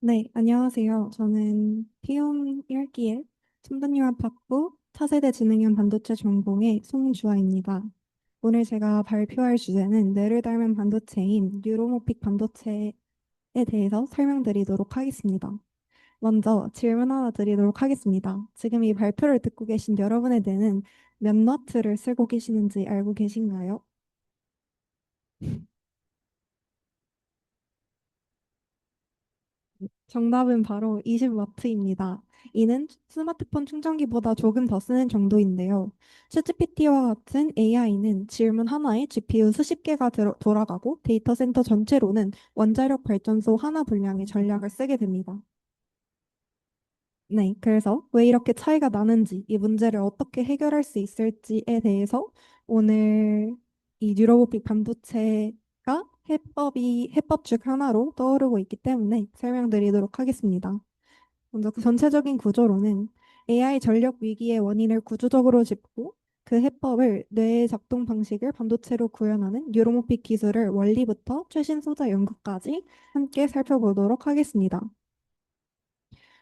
네, 안녕하세요. 저는 피움 1기의 첨단융합학부 차세대 지능형 반도체 전공의 송주아입니다. 오늘 제가 발표할 주제는 뇌를 닮은 반도체인 뉴로모픽 반도체에 대해서 설명드리도록 하겠습니다. 먼저 질문 하나 드리도록 하겠습니다. 지금 이 발표를 듣고 계신 여러분의 뇌는 몇 와트를 쓰고 계시는지 알고 계신가요? 정답은 바로 20와트입니다. 이는 스마트폰 충전기보다 조금 더 쓰는 정도인데요. 챗GPT와 같은 AI는 질문 하나에 GPU 수십 개가 돌아가고 데이터 센터 전체로는 원자력 발전소 하나 분량의 전략을 쓰게 됩니다. 네, 그래서 왜 이렇게 차이가 나는지, 이 문제를 어떻게 해결할 수 있을지에 대해서 오늘 이 뉴로모픽 반도체가 해법 중 하나로 떠오르고 있기 때문에 설명드리도록 하겠습니다. 먼저 그 전체적인 구조로는 AI 전력 위기의 원인을 구조적으로 짚고 그 해법을 뇌의 작동 방식을 반도체로 구현하는 뉴로모픽 기술을 원리부터 최신 소자 연구까지 함께 살펴보도록 하겠습니다.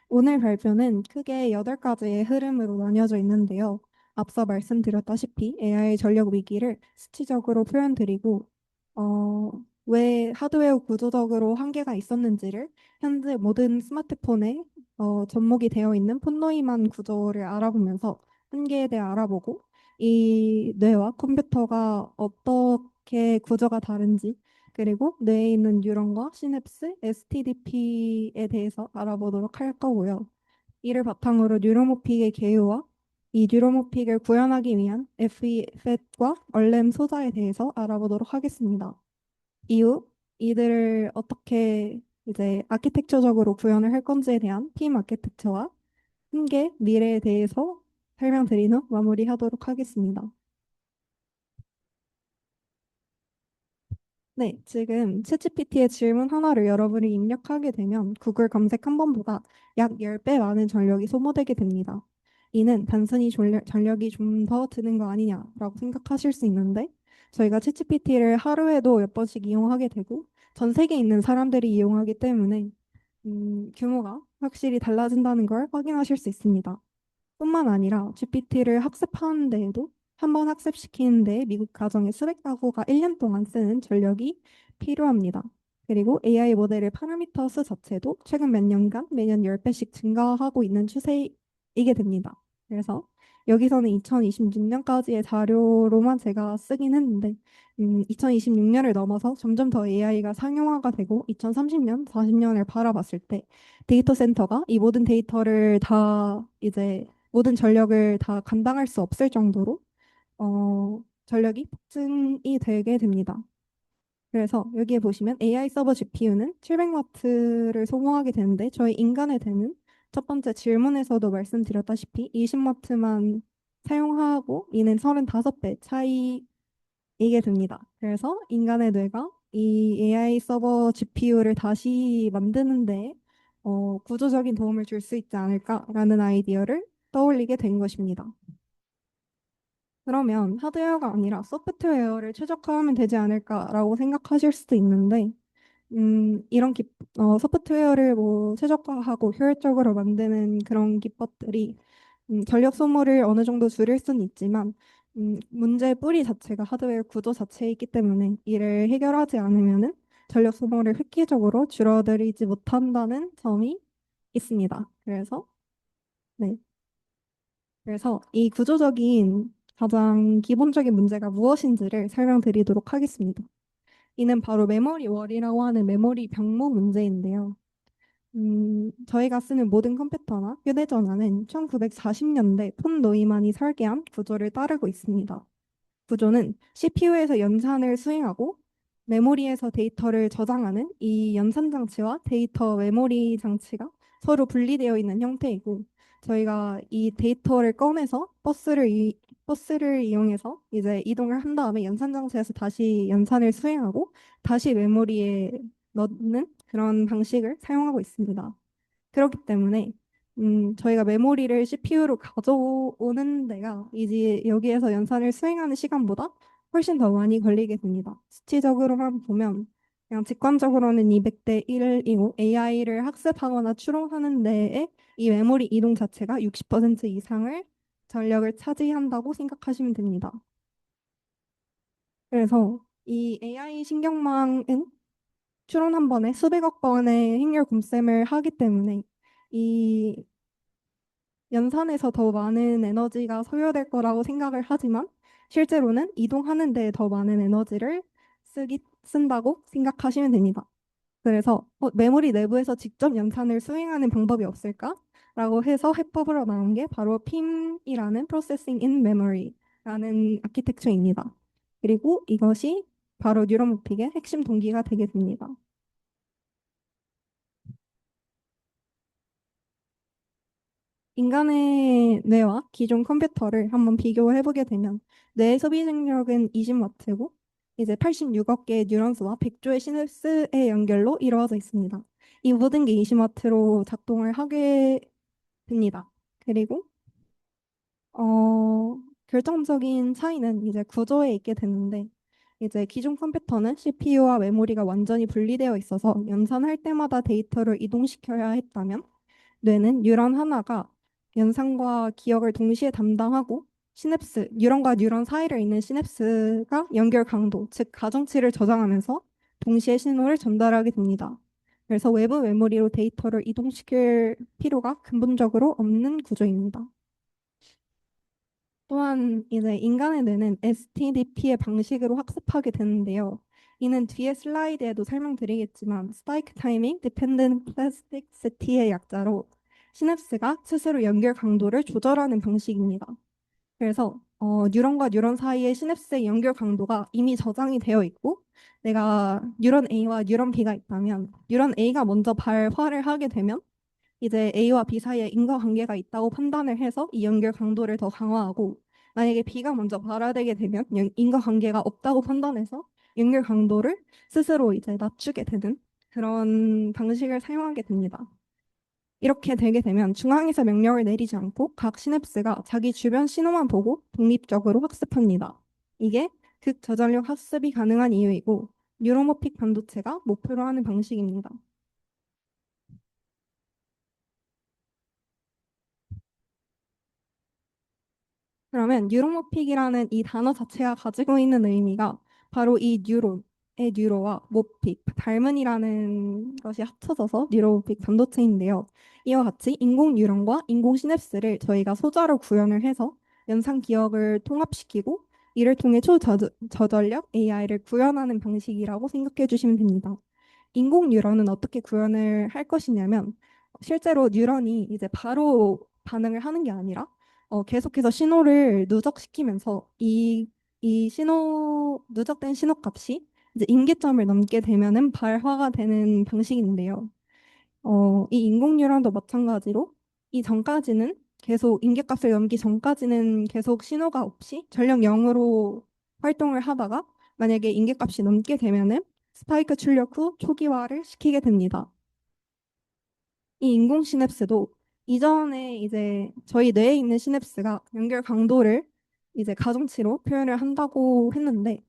오늘 발표는 크게 8가지의 흐름으로 나뉘어져 있는데요. 앞서 말씀드렸다시피 AI 전력 위기를 수치적으로 표현드리고 어, 왜 하드웨어 구조적으로 한계가 있었는지를 현재 모든 스마트폰에 접목이 되어 있는 폰노이만 구조를 알아보면서 한계에 대해 알아보고 이 뇌와 컴퓨터가 어떻게 구조가 다른지 그리고 뇌에 있는 뉴런과 시냅스, STDP에 대해서 알아보도록 할 거고요. 이를 바탕으로 뉴로모픽의 개요와 이 뉴로모픽을 구현하기 위한 FEFET과 얼렘 소자에 대해서 알아보도록 하겠습니다. 이후 이들을 어떻게 이제 아키텍처적으로 구현을 할 건지에 대한 팀 아키텍처와 한계, 미래에 대해서 설명드린 후 마무리하도록 하겠습니다. 네, 지금 챗GPT의 질문 하나를 여러분이 입력하게 되면 구글 검색 한 번보다 약 10배 많은 전력이 소모되게 됩니다. 이는 단순히 전력이 좀 더 드는 거 아니냐라고 생각하실 수 있는데 저희가 챗GPT를 하루에도 몇 번씩 이용하게 되고 전 세계에 있는 사람들이 이용하기 때문에 규모가 확실히 달라진다는 걸 확인하실 수 있습니다. 뿐만 아니라 GPT를 학습하는 데에도 한 번 학습시키는 데 미국 가정의 수백 가구가 1년 동안 쓰는 전력이 필요합니다. 그리고 AI 모델의 파라미터 수 자체도 최근 몇 년간 매년 10배씩 증가하고 있는 추세이게 됩니다. 그래서 여기서는 2026년까지의 자료로만 제가 쓰긴 했는데 2026년을 넘어서 점점 더 AI가 상용화가 되고 2030년, 40년을 바라봤을 때 데이터 센터가 이 모든 데이터를 다 이제 모든 전력을 다 감당할 수 없을 정도로 전력이 폭증이 되게 됩니다. 그래서 여기에 보시면 AI 서버 GPU는 700와트를 소모하게 되는데 저희 인간의 뇌는 첫 번째 질문에서도 말씀드렸다시피 20와트만 사용하고 이는 35배 차이이게 됩니다. 그래서 인간의 뇌가 이 AI 서버 GPU를 다시 만드는데 구조적인 도움을 줄 수 있지 않을까라는 아이디어를 떠올리게 된 것입니다. 그러면 하드웨어가 아니라 소프트웨어를 최적화하면 되지 않을까라고 생각하실 수도 있는데, 이런 소프트웨어를 뭐 최적화하고 효율적으로 만드는 그런 기법들이 전력 소모를 어느 정도 줄일 수는 있지만, 문제의 뿌리 자체가 하드웨어 구조 자체이기 때문에 이를 해결하지 않으면은 전력 소모를 획기적으로 줄어들이지 못한다는 점이 있습니다. 네. 그래서 이 구조적인 가장 기본적인 문제가 무엇인지를 설명드리도록 하겠습니다. 이는 바로 메모리 월이라고 하는 메모리 병목 문제인데요. 저희가 쓰는 모든 컴퓨터나 휴대전화는 1940년대 폰 노이만이 설계한 구조를 따르고 있습니다. 구조는 CPU에서 연산을 수행하고 메모리에서 데이터를 저장하는 이 연산 장치와 데이터 메모리 장치가 서로 분리되어 있는 형태이고 저희가 이 데이터를 꺼내서 버스를 이용해서 이제 이동을 한 다음에 연산 장치에서 다시 연산을 수행하고 다시 메모리에 넣는 그런 방식을 사용하고 있습니다. 그렇기 때문에 저희가 메모리를 CPU로 가져오는 데가 이제 여기에서 연산을 수행하는 시간보다 훨씬 더 많이 걸리게 됩니다. 수치적으로만 보면 그냥 직관적으로는 200대 1이고 AI를 학습하거나 추론하는 데에 이 메모리 이동 자체가 60% 이상을 전력을 차지한다고 생각하시면 됩니다. 그래서 이 AI 신경망은 추론 한 번에 수백억 번의 행렬 곰셈을 하기 때문에 이 연산에서 더 많은 에너지가 소요될 거라고 생각을 하지만 실제로는 이동하는 데 더 많은 에너지를 쓴다고 생각하시면 됩니다. 그래서 메모리 내부에서 직접 연산을 수행하는 방법이 없을까? 라고 해서 해법으로 나온 게 바로 PIM이라는 Processing in Memory라는 아키텍처입니다. 그리고 이것이 바로 뉴런마픽의 핵심 동기가 되게 됩니다. 인간의 뇌와 기존 컴퓨터를 한번 비교해 보게 되면 뇌의 소비 능력은 20와트고 이제 86억 개의 뉴런스와 100조의 시냅스의 연결로 이루어져 있습니다. 이 모든 게 20와트로 작동을 하게 됩니다. 그리고 결정적인 차이는 이제 구조에 있게 되는데 이제 기존 컴퓨터는 CPU와 메모리가 완전히 분리되어 있어서 연산할 때마다 데이터를 이동시켜야 했다면 뇌는 뉴런 하나가 연상과 기억을 동시에 담당하고 시냅스, 뉴런과 뉴런 사이를 잇는 시냅스가 연결 강도, 즉 가중치를 저장하면서 동시에 신호를 전달하게 됩니다. 그래서 외부 메모리로 데이터를 이동시킬 필요가 근본적으로 없는 구조입니다. 또한 이제 인간의 뇌는 STDP의 방식으로 학습하게 되는데요. 이는 뒤에 슬라이드에도 설명드리겠지만 스파이크 타이밍 디펜던트 플라스티시티의 약자로 시냅스가 스스로 연결 강도를 조절하는 방식입니다. 그래서 뉴런과 뉴런 사이의 시냅스의 연결 강도가 이미 저장이 되어 있고 내가 뉴런 A와 뉴런 B가 있다면 뉴런 A가 먼저 발화를 하게 되면 이제 A와 B 사이에 인과관계가 있다고 판단을 해서 이 연결 강도를 더 강화하고 만약에 B가 먼저 발화되게 되면 인과관계가 없다고 판단해서 연결 강도를 스스로 이제 낮추게 되는 그런 방식을 사용하게 됩니다. 이렇게 되게 되면 중앙에서 명령을 내리지 않고 각 시냅스가 자기 주변 신호만 보고 독립적으로 학습합니다. 이게 극저전력 학습이 가능한 이유이고 뉴로모픽 반도체가 목표로 하는 방식입니다. 그러면 뉴로모픽이라는 이 단어 자체가 가지고 있는 의미가 바로 이 뉴론의 뉴로와 모픽, 닮은이라는 것이 합쳐져서 뉴로모픽 반도체인데요. 이와 같이 인공 뉴런과 인공 시냅스를 저희가 소자로 구현을 해서 연상 기억을 통합시키고 이를 통해 초저전력 AI를 구현하는 방식이라고 생각해 주시면 됩니다. 인공 뉴런은 어떻게 구현을 할 것이냐면 실제로 뉴런이 이제 바로 반응을 하는 게 아니라 계속해서 신호를 누적시키면서 이 누적된 신호 값이 이제 임계점을 넘게 되면은 발화가 되는 방식인데요. 이 인공 뉴런도 마찬가지로 이 전까지는 계속 임계값을 넘기 전까지는 계속 신호가 없이 전력 0으로 활동을 하다가 만약에 임계값이 넘게 되면은 스파이크 출력 후 초기화를 시키게 됩니다. 이 인공 시냅스도 이전에 이제 저희 뇌에 있는 시냅스가 연결 강도를 이제 가중치로 표현을 한다고 했는데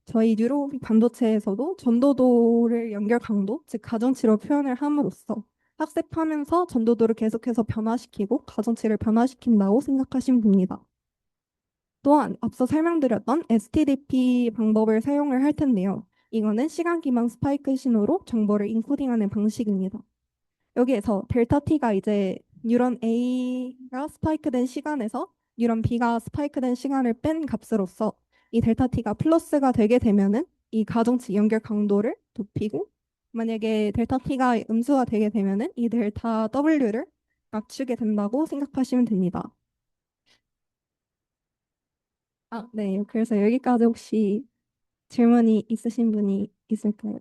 저희 뉴로빅 반도체에서도 전도도를 연결 강도, 즉 가중치로 표현을 함으로써 학습하면서 전도도를 계속해서 변화시키고 가중치를 변화시킨다고 생각하시면 됩니다. 또한 앞서 설명드렸던 STDP 방법을 사용을 할 텐데요. 이거는 시간 기망 스파이크 신호로 정보를 인코딩하는 방식입니다. 여기에서 델타 T가 이제 뉴런 A가 스파이크된 시간에서 뉴런 B가 스파이크된 시간을 뺀 값으로서 이 델타 T가 플러스가 되게 되면은 이 가중치 연결 강도를 높이고 만약에 델타 T가 음수가 되게 되면은 이 델타 W를 낮추게 된다고 생각하시면 됩니다. 아, 네. 그래서 여기까지 혹시 질문이 있으신 분이 있을까요?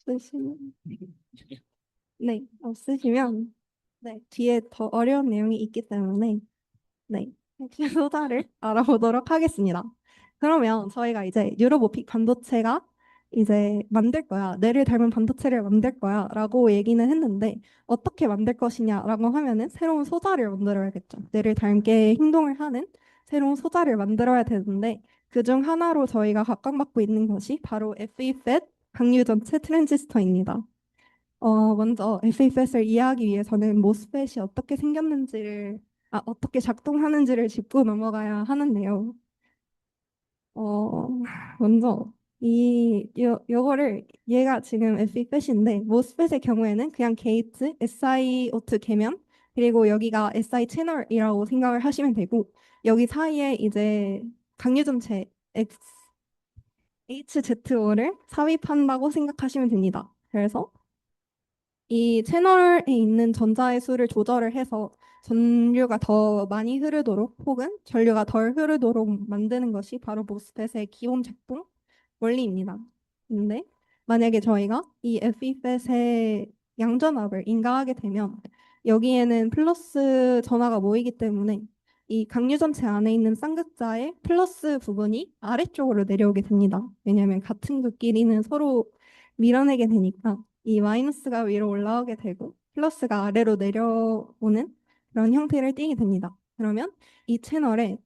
쓰시면 네, 없으시면 네, 뒤에 더 어려운 내용이 있기 때문에 네, 핵심 소자를 알아보도록 하겠습니다. 그러면 저희가 이제 뉴로모픽 반도체가 이제 만들 거야. 뇌를 닮은 반도체를 만들 거야. 라고 얘기는 했는데 어떻게 만들 것이냐라고 하면은 새로운 소자를 만들어야겠죠. 뇌를 닮게 행동을 하는 새로운 소자를 만들어야 되는데 그중 하나로 저희가 각광받고 있는 것이 바로 FEFET 강유전체 트랜지스터입니다. 먼저 FEFET을 이해하기 위해서는 모스펫이 어떻게 생겼는지를 어떻게 작동하는지를 짚고 넘어가야 하는데요. 어, 먼저 요거를 얘가 지금 FEFET인데 모스펫의 경우에는 그냥 게이트 SiO2 계면 그리고 여기가 Si 채널이라고 생각을 하시면 되고 여기 사이에 이제 강유전체 HZO를 삽입한다고 생각하시면 됩니다. 그래서 이 채널에 있는 전자의 수를 조절을 해서 전류가 더 많이 흐르도록 혹은 전류가 덜 흐르도록 만드는 것이 바로 모스펫의 기본 작동 원리입니다. 근데 만약에 저희가 이 FEFET의 양전압을 인가하게 되면 여기에는 플러스 전하가 모이기 때문에 이 강유전체 안에 있는 쌍극자의 플러스 부분이 아래쪽으로 내려오게 됩니다. 왜냐하면 같은 극끼리는 서로 밀어내게 되니까 이 마이너스가 위로 올라오게 되고 플러스가 아래로 내려오는 그런 형태를 띠게 됩니다. 그러면 이 채널에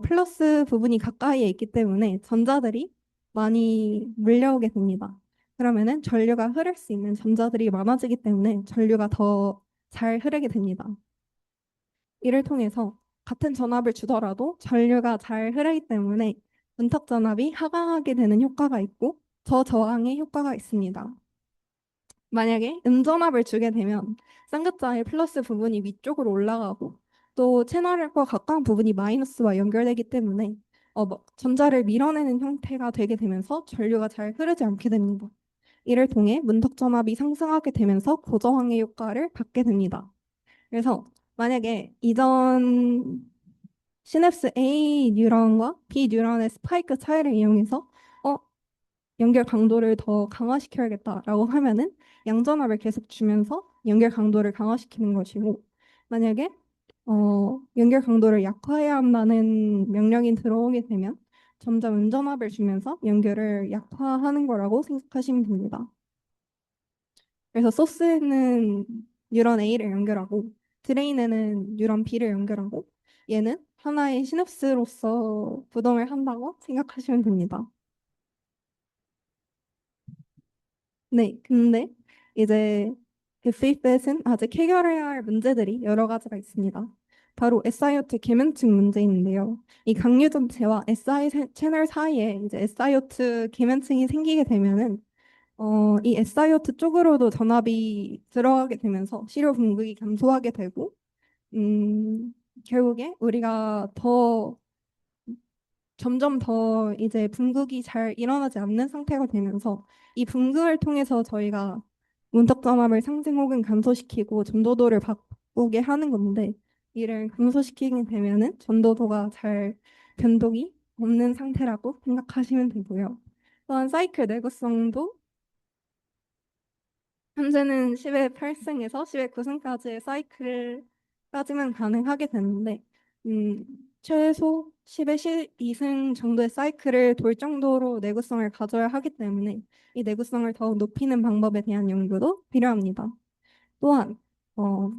플러스 부분이 가까이에 있기 때문에 전자들이 많이 물려오게 됩니다. 그러면은 전류가 흐를 수 있는 전자들이 많아지기 때문에 전류가 더 잘 흐르게 됩니다. 이를 통해서 같은 전압을 주더라도 전류가 잘 흐르기 때문에 문턱 전압이 하강하게 되는 효과가 있고 저저항의 효과가 있습니다. 만약에 음전압을 주게 되면 쌍극자의 플러스 부분이 위쪽으로 올라가고 또 채널과 가까운 부분이 마이너스와 연결되기 때문에 전자를 밀어내는 형태가 되게 되면서 전류가 잘 흐르지 않게 됩니다. 이를 통해 문턱 전압이 상승하게 되면서 고저항의 효과를 받게 됩니다. 그래서 만약에 이전 시냅스 A 뉴런과 B 뉴런의 스파이크 차이를 이용해서 어, 연결 강도를 더 강화시켜야겠다라고 하면은 양전압을 계속 주면서 연결 강도를 강화시키는 것이고 만약에 연결 강도를 약화해야 한다는 명령이 들어오게 되면 점점 음전압을 주면서 연결을 약화하는 거라고 생각하시면 됩니다. 그래서 소스에는 뉴런 A를 연결하고 드레인에는 뉴런 B를 연결하고 얘는 하나의 시냅스로서 부동을 한다고 생각하시면 됩니다. 네, 근데 이제 FEFET은 아직 해결해야 할 문제들이 여러 가지가 있습니다. 바로 SiO2 계면층 문제인데요. 이 강류 전체와 채널 사이에 이제 SiO2 계면층이 생기게 되면은 이 SiO2 쪽으로도 전압이 들어가게 되면서 시료 분극이 감소하게 되고 결국에 우리가 더 점점 더 이제 분극이 잘 일어나지 않는 상태가 되면서 이 분극을 통해서 저희가 문턱 점압을 상승 혹은 감소시키고 전도도를 바꾸게 하는 건데 이를 감소시키게 되면은 전도도가 잘 변동이 없는 상태라고 생각하시면 되고요. 또한 사이클 내구성도 현재는 10의 8승에서 10의 9승까지의 사이클까지만 가능하게 되는데 음, 최소 10의 12승 정도의 사이클을 돌 정도로 내구성을 가져야 하기 때문에 이 내구성을 더욱 높이는 방법에 대한 연구도 필요합니다. 또한 어,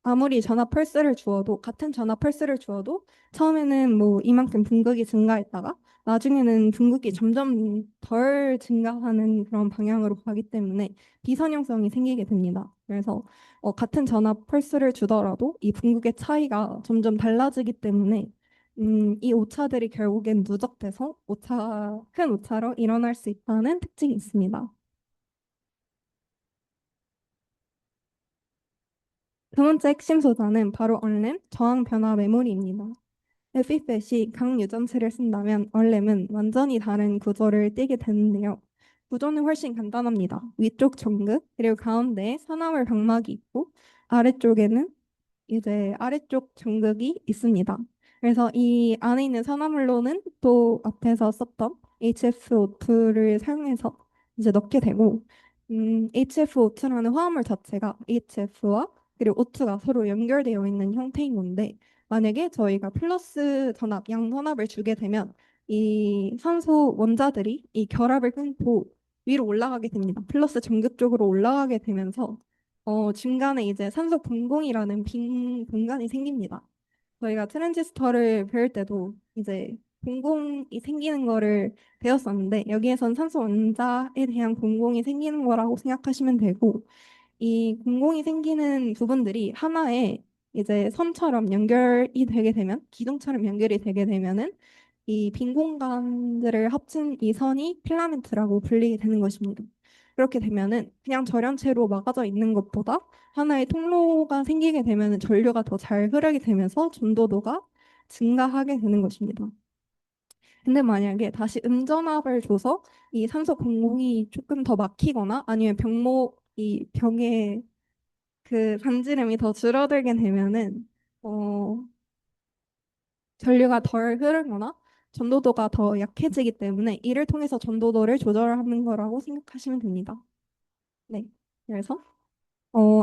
아무리 전압 펄스를 주어도 같은 전압 펄스를 주어도 처음에는 뭐 이만큼 분극이 증가했다가 나중에는 분극이 점점 덜 증가하는 그런 방향으로 가기 때문에 비선형성이 생기게 됩니다. 그래서 같은 전압 펄스를 주더라도 이 분극의 차이가 점점 달라지기 때문에 이 오차들이 결국엔 누적돼서 큰 오차로 일어날 수 있다는 특징이 있습니다. 두 번째 핵심 소자는 바로 얼렘 저항 변화 메모리입니다. FFet이 각 유전체를 쓴다면 얼렘은 완전히 다른 구조를 띠게 되는데요. 구조는 훨씬 간단합니다. 위쪽 정극, 그리고 가운데에 산화물 방막이 있고 아래쪽에는 이제 아래쪽 정극이 있습니다. 그래서 이 안에 있는 산화물로는 또 앞에서 썼던 HFO2를 사용해서 이제 넣게 되고 HFO2라는 화합물 자체가 HF와 그리고 O2가 서로 연결되어 있는 형태인 건데 만약에 저희가 플러스 전압, 양전압을 주게 되면 이 산소 원자들이 이 결합을 끊고 위로 올라가게 됩니다. 플러스 전극적으로 올라가게 되면서 중간에 이제 산소 분봉이라는 빈 공간이 생깁니다. 저희가 트랜지스터를 배울 때도 이제 공공이 생기는 거를 배웠었는데 여기에선 산소 원자에 대한 공공이 생기는 거라고 생각하시면 되고 이 공공이 생기는 부분들이 하나의 이제 선처럼 연결이 되게 되면 기둥처럼 연결이 되게 되면은 이 빈 공간들을 합친 이 선이 필라멘트라고 불리게 되는 것입니다. 그렇게 되면은 그냥 절연체로 막아져 있는 것보다 하나의 통로가 생기게 되면은 전류가 더 잘 흐르게 되면서 전도도가 증가하게 되는 것입니다. 근데 만약에 다시 음전압을 줘서 이 산소 공급이 조금 더 막히거나 아니면 이 병의 그 반지름이 더 줄어들게 되면은 어, 전류가 덜 흐르거나 전도도가 더 약해지기 때문에 이를 통해서 전도도를 조절하는 거라고 생각하시면 됩니다. 네. 그래서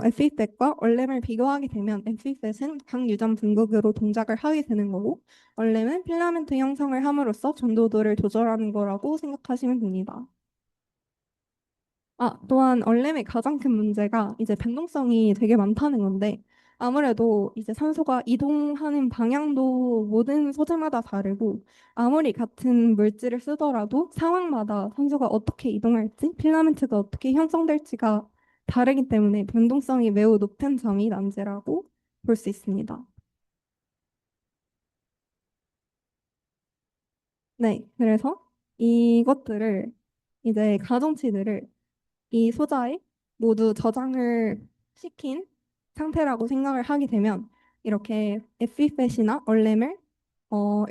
FET과 얼렘을 비교하게 되면 FET은 강유전 분극으로 동작을 하게 되는 거고 얼렘은 필라멘트 형성을 함으로써 전도도를 조절하는 거라고 생각하시면 됩니다. 또한 얼렘의 가장 큰 문제가 이제 변동성이 되게 많다는 건데 아무래도 이제 산소가 이동하는 방향도 모든 소재마다 다르고 아무리 같은 물질을 쓰더라도 상황마다 산소가 어떻게 이동할지 필라멘트가 어떻게 형성될지가 다르기 때문에 변동성이 매우 높은 점이 난제라고 볼 수 있습니다. 네, 그래서 이것들을 이제 가정치들을 이 소자에 모두 저장을 시킨 상태라고 생각을 하게 되면 이렇게 FFet이나 얼렘을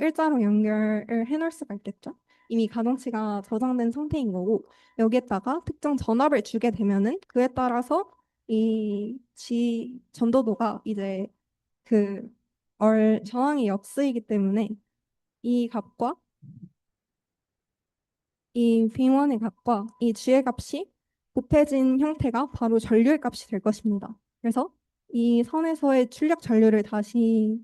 일자로 연결을 해놓을 수가 있겠죠. 이미 가동치가 저장된 상태인 거고 여기에다가 특정 전압을 주게 되면은 그에 따라서 이 전도도가 이제 그 저항이 역수이기 때문에 이 값과 이 V1의 값과 이 G의 값이 곱해진 형태가 바로 전류의 값이 될 것입니다. 그래서 이 선에서의 출력 전류를 다시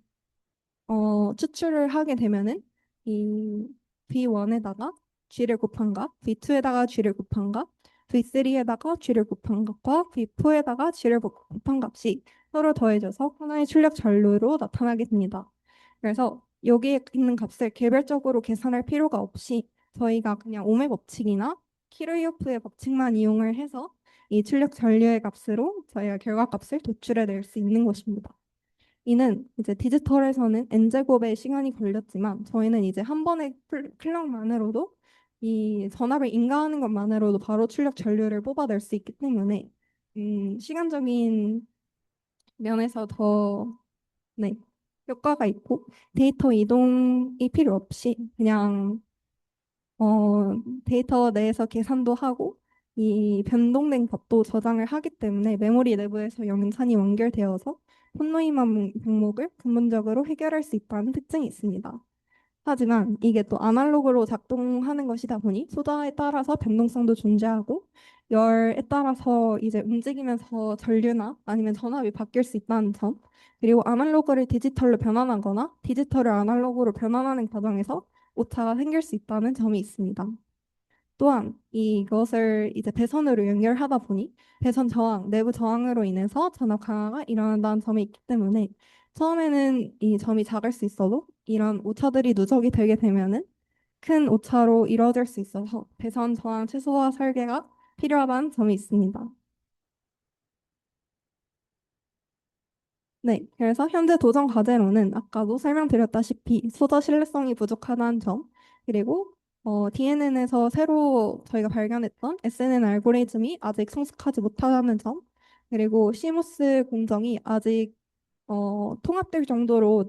추출을 하게 되면은 이 V1에다가 G를 곱한 값, V2에다가 G를 곱한 값, V3에다가 G를 곱한 값과 V4에다가 G를 곱한 값이 서로 더해져서 하나의 출력 전류로 나타나게 됩니다. 그래서 여기에 있는 값을 개별적으로 계산할 필요가 없이 저희가 그냥 오메 법칙이나 키르이호프의 법칙만 이용을 해서 이 출력 전류의 값으로 저희가 결과값을 도출해낼 수 있는 것입니다. 이는 이제 디지털에서는 n제곱의 시간이 걸렸지만 저희는 이제 한 번의 클럭만으로도 이 전압을 인가하는 것만으로도 바로 출력 전류를 뽑아낼 수 있기 때문에 시간적인 면에서 더 네, 효과가 있고 데이터 이동이 필요 없이 그냥 데이터 내에서 계산도 하고 이 변동된 값도 저장을 하기 때문에 메모리 내부에서 영산이 연결되어서 폰노이만 병목을 근본적으로 해결할 수 있다는 특징이 있습니다. 하지만 이게 또 아날로그로 작동하는 것이다 보니 소자에 따라서 변동성도 존재하고 열에 따라서 이제 움직이면서 전류나 아니면 전압이 바뀔 수 있다는 점 그리고 아날로그를 디지털로 변환하거나 디지털을 아날로그로 변환하는 과정에서 오차가 생길 수 있다는 점이 있습니다. 또한 이것을 이제 배선으로 연결하다 보니 배선 저항, 내부 저항으로 인해서 전압 강화가 일어난다는 점이 있기 때문에 처음에는 이 점이 작을 수 있어도 이런 오차들이 누적이 되게 되면은 큰 오차로 이루어질 수 있어서 배선 저항 최소화 설계가 필요하다는 점이 있습니다. 네, 그래서 현재 도전 과제로는 아까도 설명드렸다시피 소저 신뢰성이 부족하다는 점, 그리고 DNN에서 새로 저희가 발견했던 SNN 알고리즘이 아직 성숙하지 못하다는 점, 그리고 시모스 공정이 아직 통합될 정도로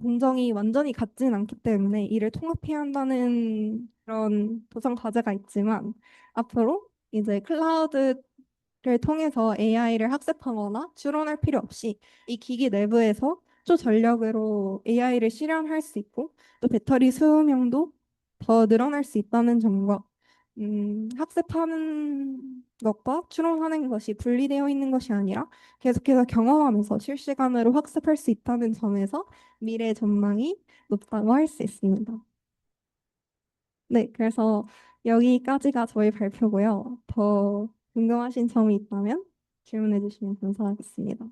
공정이 완전히 같진 않기 때문에 이를 통합해야 한다는 그런 도전 과제가 있지만 앞으로 이제 클라우드 를 통해서 AI를 학습하거나 추론할 필요 없이 이 기기 내부에서 초전력으로 AI를 실현할 수 있고 또 배터리 수명도 더 늘어날 수 있다는 점과 학습하는 것과 추론하는 것이 분리되어 있는 것이 아니라 계속해서 경험하면서 실시간으로 학습할 수 있다는 점에서 미래 전망이 높다고 할 수 있습니다. 네, 그래서 여기까지가 저희 발표고요. 더 궁금하신 점이 있다면 질문해 주시면 감사하겠습니다.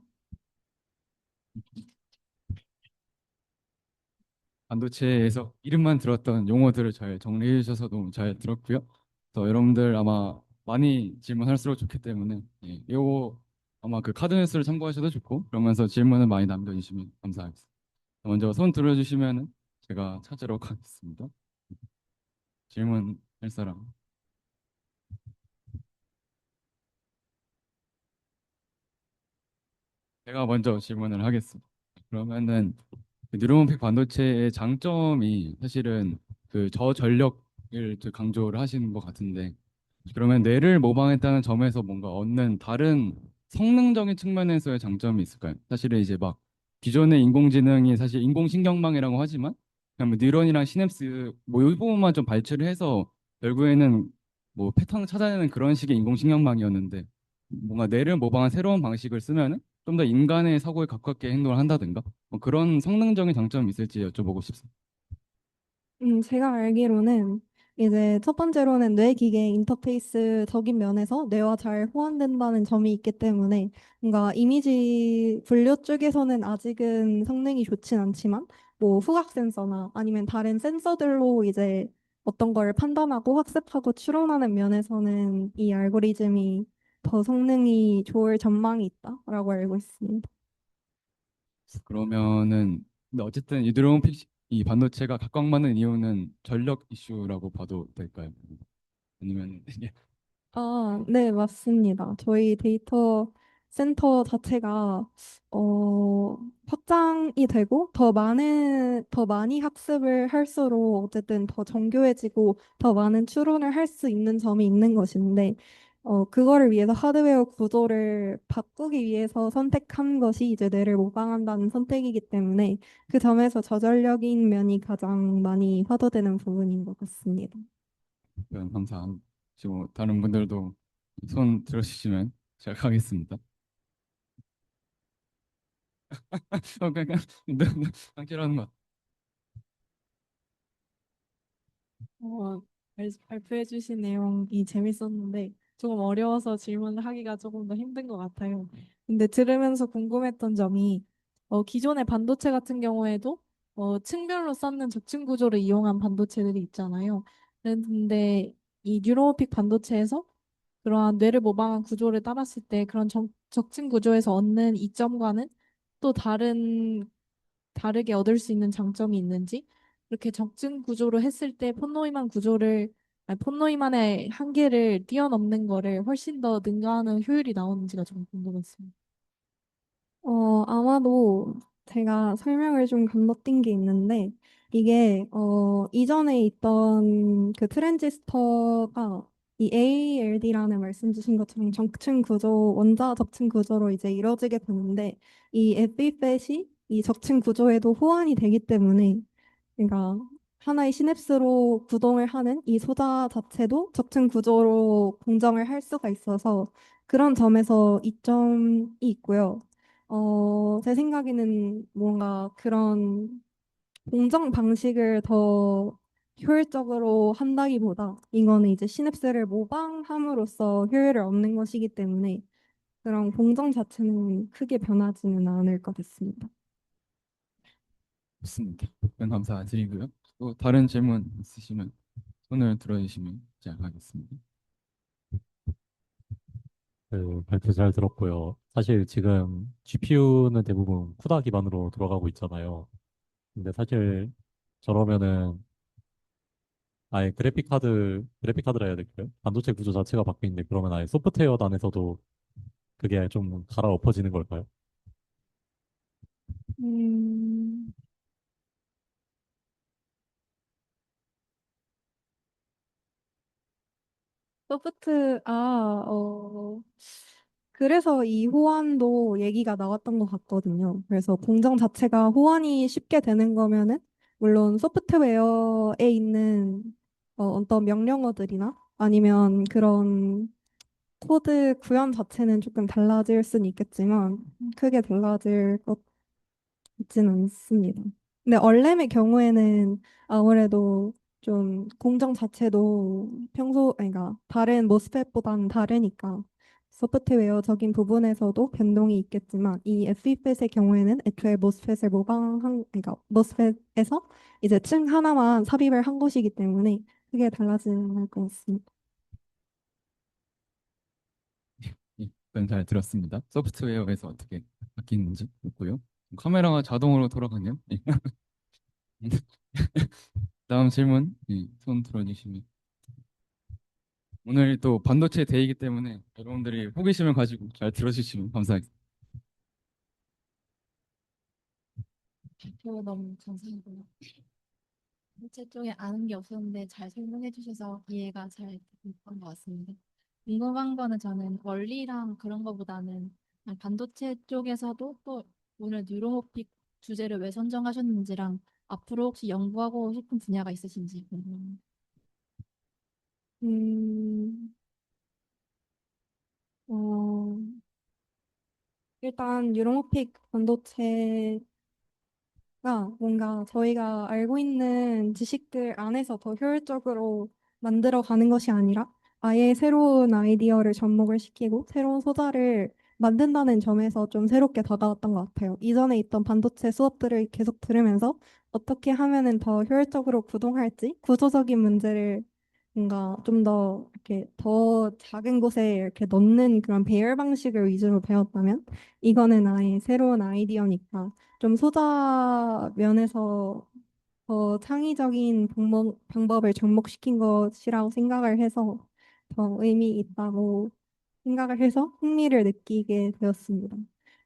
반도체에서 이름만 들었던 용어들을 잘 정리해 주셔서 너무 잘 들었고요. 또 여러분들 아마 많이 질문할수록 좋기 때문에 예, 이거 아마 그 카드 뉴스를 참고하셔도 좋고 그러면서 질문을 많이 남겨주시면 감사하겠습니다. 먼저 손 들어주시면 제가 찾으러 가겠습니다. 질문할 사람. 제가 먼저 질문을 하겠습니다. 그러면은 그 뉴런픽 반도체의 장점이 사실은 그 저전력을 좀 강조를 하시는 것 같은데 그러면 뇌를 모방했다는 점에서 뭔가 얻는 다른 성능적인 측면에서의 장점이 있을까요? 사실은 이제 막 기존의 인공지능이 사실 인공신경망이라고 하지만 그냥 뭐 뉴런이랑 시냅스 뭐 이 부분만 좀 발달을 해서 결국에는 뭐 패턴을 찾아내는 그런 식의 인공신경망이었는데 뭔가 뇌를 모방한 새로운 방식을 쓰면은 좀 더 인간의 사고에 가깝게 행동을 한다든가 뭐 그런 성능적인 장점이 있을지 여쭤보고 싶습니다. 제가 알기로는 이제 첫 번째로는 뇌기계 인터페이스적인 면에서 뇌와 잘 호환된다는 점이 있기 때문에 뭔가 이미지 분류 쪽에서는 아직은 성능이 좋진 않지만 뭐 후각 센서나 아니면 다른 센서들로 이제 어떤 걸 판단하고 학습하고 추론하는 면에서는 이 알고리즘이 더 성능이 좋을 전망이 있다라고 알고 있습니다. 그러면은 근데 어쨌든 이 반도체가 각광받는 이유는 전력 이슈라고 봐도 될까요? 아니면 이게 네, 맞습니다. 저희 데이터 센터 자체가 어, 확장이 되고 더 많이 학습을 할수록 어쨌든 더 정교해지고 더 많은 추론을 할 수 있는 점이 있는 것인데 그거를 위해서 하드웨어 구조를 바꾸기 위해서 선택한 것이 이제 뇌를 모방한다는 선택이기 때문에 그 점에서 저전력인 면이 가장 많이 화두되는 부분인 것 같습니다. 답변 감사합니다. 지금 다른 분들도 손 들어주시면 시작하겠습니다. 그냥 당연한 것. 어, 발표해주신 내용이 재밌었는데 조금 어려워서 질문을 하기가 조금 더 힘든 것 같아요. 근데 들으면서 궁금했던 점이 기존의 반도체 같은 경우에도 층별로 쌓는 적층 구조를 이용한 반도체들이 있잖아요. 근데 이 뉴로픽 반도체에서 그러한 뇌를 모방한 구조를 따랐을 때 그런 적층 구조에서 얻는 이점과는 또 다르게 얻을 수 있는 장점이 있는지, 이렇게 적증 구조로 했을 때 폰노이만의 한계를 뛰어넘는 거를 훨씬 더 능가하는 효율이 나오는지가 좀 궁금했습니다. 아마도 제가 설명을 좀 건너뛴 게 있는데, 이게, 이전에 있던 그 트랜지스터가 이 ALD라는 말씀 주신 것처럼 적층 구조, 원자 적층 구조로 이제 이루어지게 되는데, 이 FET이 이 적층 구조에도 호환이 되기 때문에, 그러니까 하나의 시냅스로 구동을 하는 이 소자 자체도 적층 구조로 공정을 할 수가 있어서 그런 점에서 이점이 있고요. 제 생각에는 뭔가 그런 공정 방식을 더 효율적으로 한다기보다 이거는 이제 시냅스를 모방함으로써 효율을 얻는 것이기 때문에 그런 공정 자체는 크게 변하지는 않을 것 같습니다. 좋습니다. 답변 감사드리고요. 또 다른 질문 있으시면 손을 들어주시면 시작하겠습니다. 그 발표 잘 들었고요. 사실 지금 GPU는 대부분 쿠다 기반으로 돌아가고 있잖아요. 근데 사실 저러면은 아예 그래픽 카드라 해야 될까요? 반도체 구조 자체가 바뀌는데 그러면 아예 소프트웨어 단에서도 그게 좀 갈아엎어지는 걸까요? 음, 그래서 이 호환도 얘기가 나왔던 것 같거든요. 그래서 공정 자체가 호환이 쉽게 되는 거면은, 물론 소프트웨어에 있는 어떤 명령어들이나 아니면 그런 코드 구현 자체는 조금 달라질 수는 있겠지만, 크게 달라질 것 같지는 않습니다. 근데 얼렘의 경우에는 아무래도 좀 공정 자체도 그러니까 다른 모스펫보다는 다르니까 소프트웨어적인 부분에서도 변동이 있겠지만 이 FEP의 경우에는 애초에 모스펫을 그러니까 모스펫에서 이제 층 하나만 삽입을 한 것이기 때문에 크게 달라지는 않을 것 같습니다. 예, 그건 잘 들었습니다. 소프트웨어에서 어떻게 바뀌는지 있고요. 카메라가 자동으로 돌아가네요. 예. 다음 질문, 예, 손 들어주시면. 오늘 또 반도체 데이이기 때문에 여러분들이 호기심을 가지고 잘 들어주시면 감사하겠습니다. 발표 너무 감사하고요. 전체 쪽에 아는 게 없었는데 잘 설명해 주셔서 이해가 잘 됐던 것 같습니다. 궁금한 거는 저는 원리랑 그런 거보다는 그냥 반도체 쪽에서도 또 오늘 뉴로모픽 주제를 왜 선정하셨는지랑 앞으로 혹시 연구하고 싶은 분야가 있으신지 궁금합니다. 음, 어, 일단 유로모픽 반도체 뭔가 저희가 알고 있는 지식들 안에서 더 효율적으로 만들어 가는 것이 아니라 아예 새로운 아이디어를 접목을 시키고 새로운 소자를 만든다는 점에서 좀 새롭게 다가왔던 것 같아요. 이전에 있던 반도체 수업들을 계속 들으면서 어떻게 하면은 더 효율적으로 구동할지 구조적인 문제를 뭔가 좀 더 이렇게 더 작은 곳에 이렇게 넣는 그런 배열 방식을 위주로 배웠다면 이거는 아예 새로운 아이디어니까 좀 소자 면에서 더 창의적인 방법을 접목시킨 것이라고 생각을 해서 더 의미 있다고 생각을 해서 흥미를 느끼게 되었습니다.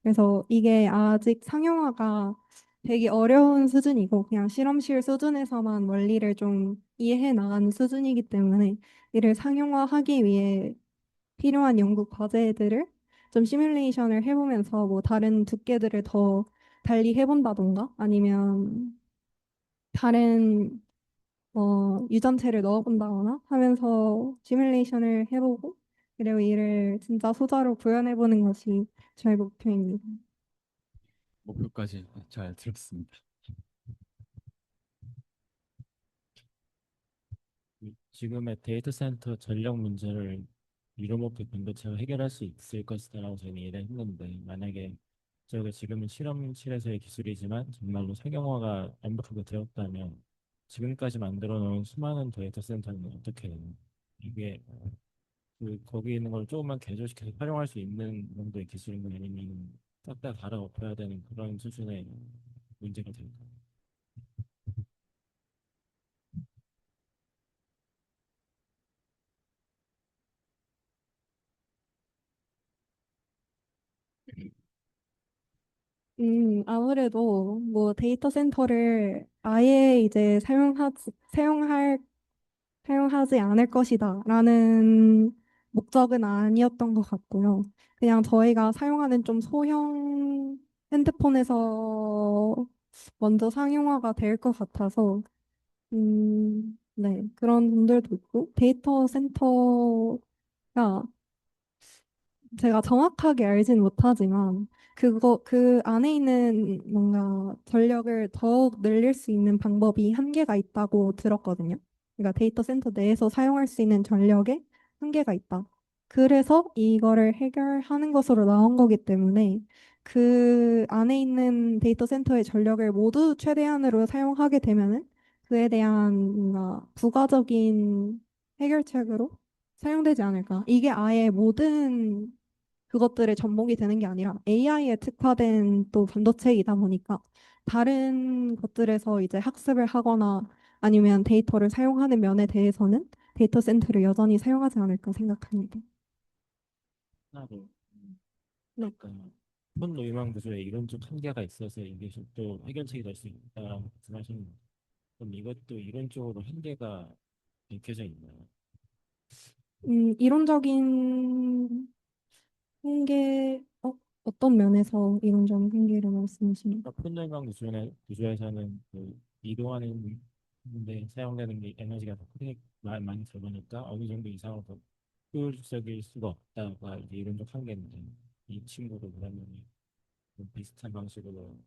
그래서 이게 아직 상용화가 되게 어려운 수준이고 그냥 실험실 수준에서만 원리를 좀 이해해 나가는 수준이기 때문에 이를 상용화하기 위해 필요한 연구 과제들을 좀 시뮬레이션을 해보면서 뭐 다른 두께들을 더 달리 해본다던가 아니면 다른 유전체를 넣어본다거나 하면서 시뮬레이션을 해보고 그리고 이를 진짜 소자로 구현해보는 것이 저의 목표입니다. 목표까지 잘 들었습니다. 지금의 데이터 센터 전력 문제를 유로모픽 반도체가 해결할 수 있을 것이다라고 저희는 예상했는데 만약에 저희가 지금은 실험실에서의 기술이지만 정말로 상용화가 완벽하게 되었다면 지금까지 만들어 놓은 수많은 데이터 센터는 어떻게 되나요? 이게 거기 있는 걸 조금만 개조시켜서 활용할 수 있는 정도의 기술인가요? 아니면 싹 다 갈아엎어야 되는 그런 수준의 문제가 될까요? 아무래도 뭐 데이터 센터를 아예 이제 사용하지 않을 것이다라는 목적은 아니었던 것 같고요. 그냥 저희가 사용하는 좀 소형 핸드폰에서 먼저 상용화가 될 것 같아서, 네, 그런 분들도 있고, 데이터 센터가 제가 정확하게 알진 못하지만 그 안에 있는 뭔가 전력을 더욱 늘릴 수 있는 방법이 한계가 있다고 들었거든요. 그러니까 데이터 센터 내에서 사용할 수 있는 전력에 한계가 있다. 그래서 이거를 해결하는 것으로 나온 거기 때문에 그 안에 있는 데이터 센터의 전력을 모두 최대한으로 사용하게 되면은 그에 대한 뭔가 부가적인 해결책으로 사용되지 않을까. 이게 아예 모든 그것들에 접목이 되는 게 아니라 AI에 특화된 또 반도체이다 보니까 다른 것들에서 이제 학습을 하거나 아니면 데이터를 사용하는 면에 대해서는 데이터 센터를 여전히 사용하지 않을까 생각합니다. 하나로 네. 그러니까 폰 노이망 구조에 이런 쪽 한계가 있어서 이게 또 해결책이 될 수 있다라고 말씀하시는 거예요. 그럼 이것도 이런 쪽으로 한계가 밝혀져 있나요? 이론적인 한계, 어떤 면에서 이론적인 한계를 말씀하시는? 그러니까 폰 노이망 구조에서는 이동하는 데 사용되는 게 에너지가 더 크게 많이 들어가니까 어느 정도 이상으로 더 효율적일 수가 없다가 이제 이론적 한계인데 이 친구도 그러면 좀 비슷한 방식으로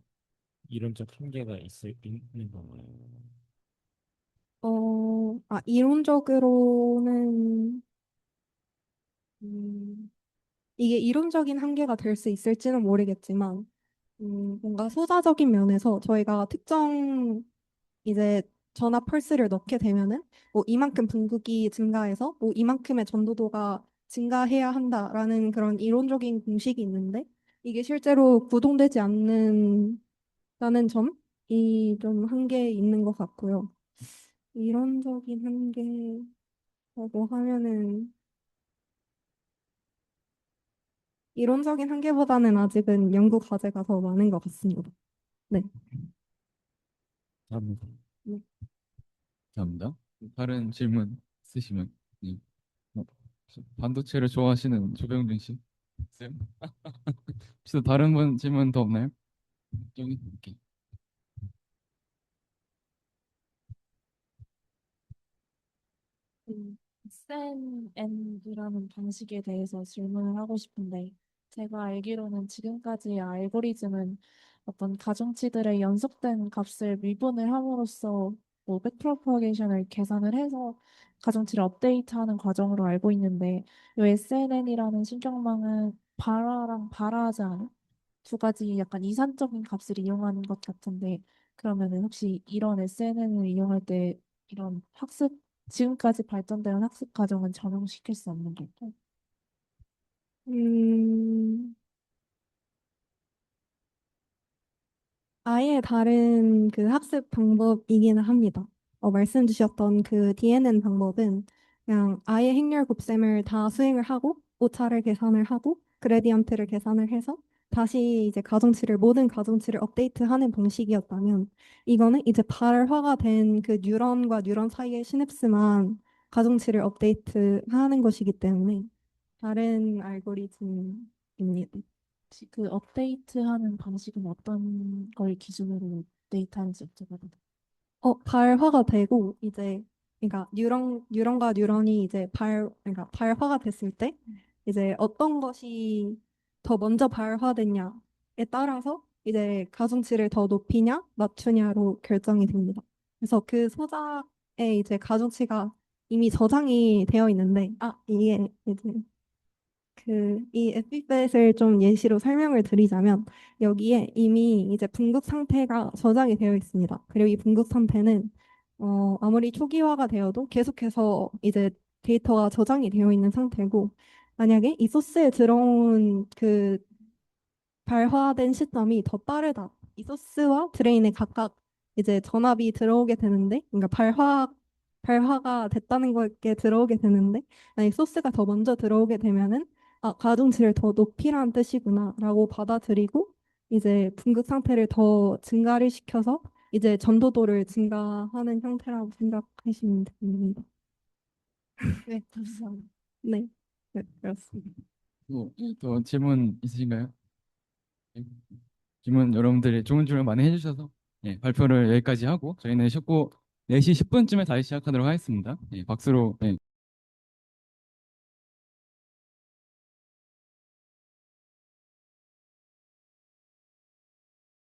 이론적 한계가 있는 건가요? 이론적으로는 이게 이론적인 한계가 될 수 있을지는 모르겠지만 뭔가 소자적인 면에서 저희가 특정 이제 전압 펄스를 넣게 되면은 뭐 이만큼 분극이 증가해서 뭐 이만큼의 전도도가 증가해야 한다라는 그런 이론적인 공식이 있는데 이게 실제로 구동되지 않는다는 점이 좀 한계 있는 것 같고요. 이론적인 한계라고 하면은 이론적인 한계보다는 아직은 연구 과제가 더 많은 것 같습니다. 네. 감사합니다. 감사합니다. 다른 질문 있으시면. 예. 어, 반도체를 좋아하시는 조병준 씨 있어요? 혹시 또 다른 분 질문 더 없나요? 여기 이렇게. SNN이라는 방식에 대해서 질문을 하고 싶은데, 제가 알기로는 지금까지의 알고리즘은 어떤 가중치들의 연속된 값을 미분을 함으로써 뭐 백프로퍼게이션을 계산을 해서 가중치를 업데이트하는 과정으로 알고 있는데, 이 SNN이라는 신경망은 발화랑 발화하지 않은 두 가지 약간 이산적인 값을 이용하는 것 같은데, 그러면은 혹시 이런 SNN을 이용할 때 이런 지금까지 발전되는 학습 과정은 적용시킬 수 없는 걸까요? 음, 아예 다른 그 학습 방법이기는 합니다. 말씀 주셨던 그 DNN 방법은 그냥 아예 행렬 곱셈을 다 수행을 하고 오차를 계산을 하고 그레디언트를 계산을 해서 다시 이제 모든 가중치를 업데이트하는 방식이었다면 이거는 이제 발화가 된 그 뉴런과 뉴런 사이의 시냅스만 가중치를 업데이트하는 것이기 때문에 다른 알고리즘입니다. 혹시 그 업데이트하는 방식은 어떤 걸 기준으로 업데이트하는지 여쭤봐도 돼요? 발화가 되고 이제 그러니까 뉴런과 뉴런이 이제 그러니까 발화가 됐을 때 이제 어떤 것이 더 먼저 발화됐냐에 따라서 이제 가중치를 더 높이냐 낮추냐로 결정이 됩니다. 그래서 그 소자에 이제 가중치가 이미 저장이 되어 있는데 이게 이제 이 에피펫을 좀 예시로 설명을 드리자면 여기에 이미 이제 분극 상태가 저장이 되어 있습니다. 그리고 이 분극 상태는 아무리 초기화가 되어도 계속해서 이제 데이터가 저장이 되어 있는 상태고 만약에 이 소스에 들어온 그 발화된 시점이 더 빠르다. 이 소스와 드레인에 각각 이제 전압이 들어오게 되는데, 그러니까 발화가 됐다는 거에 들어오게 되는데, 만약 소스가 더 먼저 들어오게 되면은 가중치를 더 높이라는 뜻이구나라고 받아들이고 이제 분극 상태를 더 증가를 시켜서 이제 전도도를 증가하는 형태라고 생각하시면 됩니다. 네, 감사합니다. 네, 네, 그렇습니다. 또 질문 있으신가요? 네. 질문 여러분들이 좋은 질문 많이 해주셔서 예, 발표를 여기까지 하고 저희는 4시 10분쯤에 다시 시작하도록 하겠습니다. 예, 박수로 예,